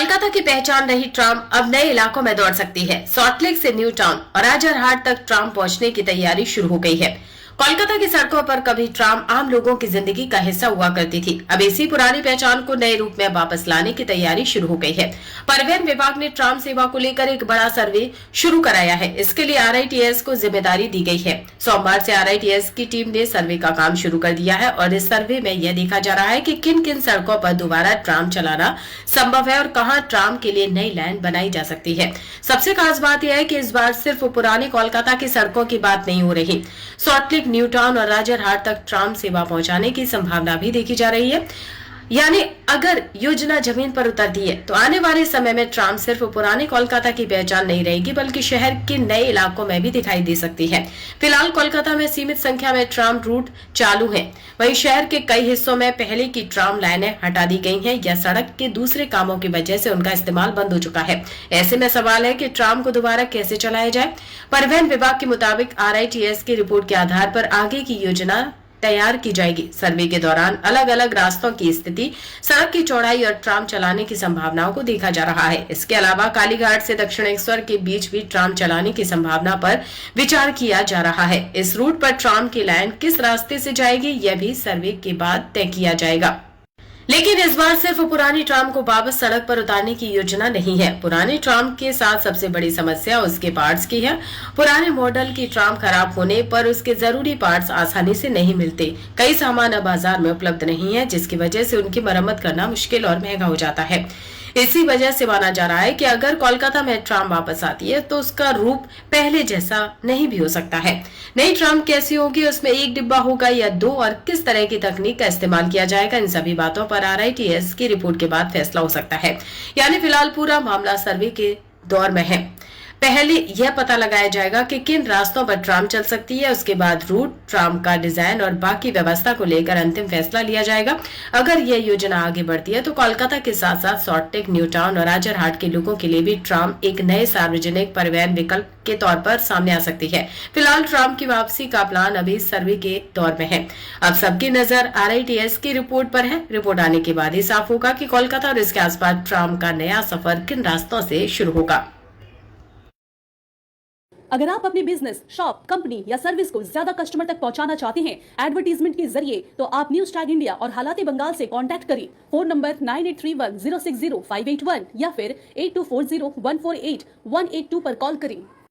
कोलकाता की पहचान रही ट्राम अब नए इलाकों में दौड़ सकती है। सॉल्टलेक से न्यू टाउन और राजरहाट तक ट्राम पहुंचने की तैयारी शुरू हो गई है। कोलकाता की सड़कों पर कभी ट्राम आम लोगों की जिंदगी का हिस्सा हुआ करती थी। अब इसी पुरानी पहचान को नए रूप में वापस लाने की तैयारी शुरू हो गई है। परिवहन विभाग ने ट्राम सेवा को लेकर एक बड़ा सर्वे शुरू कराया है। इसके लिए आरआईटीएस को जिम्मेदारी दी गई है। सोमवार से आरआईटीएस की टीम ने सर्वे का काम शुरू कर दिया है और इस सर्वे में यह देखा जा रहा है कि किन किन सड़कों पर दोबारा ट्राम चलाना संभव है और कहां ट्राम के लिए नई लाइन बनाई जा सकती है। सबसे खास बात यह है कि इस बार सिर्फ पुरानी कोलकाता की सड़कों की बात नहीं हो रही। सॉल्टलेक, न्यू टाउन और राजरहाट तक ट्राम सेवा पहुंचाने की संभावना भी देखी जा रही है। यानी अगर योजना जमीन पर उतरती है तो आने वाले समय में ट्राम सिर्फ पुरानी कोलकाता की पहचान नहीं रहेगी बल्कि शहर के नए इलाकों में भी दिखाई दे सकती है। फिलहाल कोलकाता में सीमित संख्या में ट्राम रूट चालू हैं। वहीं शहर के कई हिस्सों में पहले की ट्राम लाइनें हटा दी गई हैं या सड़क के दूसरे कामों की वजह से उनका इस्तेमाल बंद हो चुका है। ऐसे में सवाल है कि ट्राम को दोबारा कैसे चलाया जाए। परिवहन विभाग के मुताबिक आरआईटीएस की रिपोर्ट के आधार पर आगे की योजना तैयार की जाएगी। सर्वे के दौरान अलग अलग रास्तों की स्थिति, सड़क की चौड़ाई और ट्राम चलाने की संभावनाओं को देखा जा रहा है। इसके अलावा कालीघाट से दक्षिणेश्वर के बीच भी ट्राम चलाने की संभावना पर विचार किया जा रहा है। इस रूट पर ट्राम की लाइन किस रास्ते से जाएगी यह भी सर्वे के बाद तय किया जाएगा। लेकिन इस बार सिर्फ पुरानी ट्राम को वापस सड़क पर उतारने की योजना नहीं है। पुरानी ट्राम के साथ सबसे बड़ी समस्या उसके पार्ट्स की है। पुराने मॉडल की ट्राम खराब होने पर उसके जरूरी पार्ट्स आसानी से नहीं मिलते। कई सामान अब बाजार में उपलब्ध नहीं है जिसकी वजह से उनकी मरम्मत करना मुश्किल और महंगा हो जाता है। इसी वजह से माना जा रहा है कि अगर कोलकाता में ट्राम वापस आती है तो उसका रूप पहले जैसा नहीं भी हो सकता है। नई ट्राम कैसी होगी, उसमें एक डिब्बा होगा या दो और किस तरह की तकनीक का इस्तेमाल किया जाएगा, इन सभी बातों पर आरआईटीएस की रिपोर्ट के बाद फैसला हो सकता है। यानी फिलहाल पूरा मामला सर्वे के दौर में है। पहले यह पता लगाया जाएगा कि किन रास्तों पर ट्राम चल सकती है, उसके बाद रूट, ट्राम का डिजाइन और बाकी व्यवस्था को लेकर अंतिम फैसला लिया जाएगा। अगर यह योजना आगे बढ़ती है तो कोलकाता के साथ साथ सॉल्टलेक, न्यू टाउन और राजरहाट के लोगों के लिए भी ट्राम एक नए सार्वजनिक परिवहन विकल्प के तौर पर सामने आ सकती है। फिलहाल ट्राम की वापसी का प्लान अभी सर्वे के दौर में है। अब सबकी नजर आरआईटीएस की रिपोर्ट पर है। रिपोर्ट आने के बाद ही साफ होगा कि कोलकाता और इसके आसपास ट्राम का नया सफर किन रास्तों से शुरू होगा। अगर आप अपने बिजनेस, शॉप, कंपनी या सर्विस को ज्यादा कस्टमर तक पहुंचाना चाहते हैं एडवर्टीजमेंट के जरिए, तो आप न्यूज टैग इंडिया और हालाते बंगाल से कांटेक्ट करें। फोन नंबर 9831060581 या फिर 8240148182 पर कॉल करें।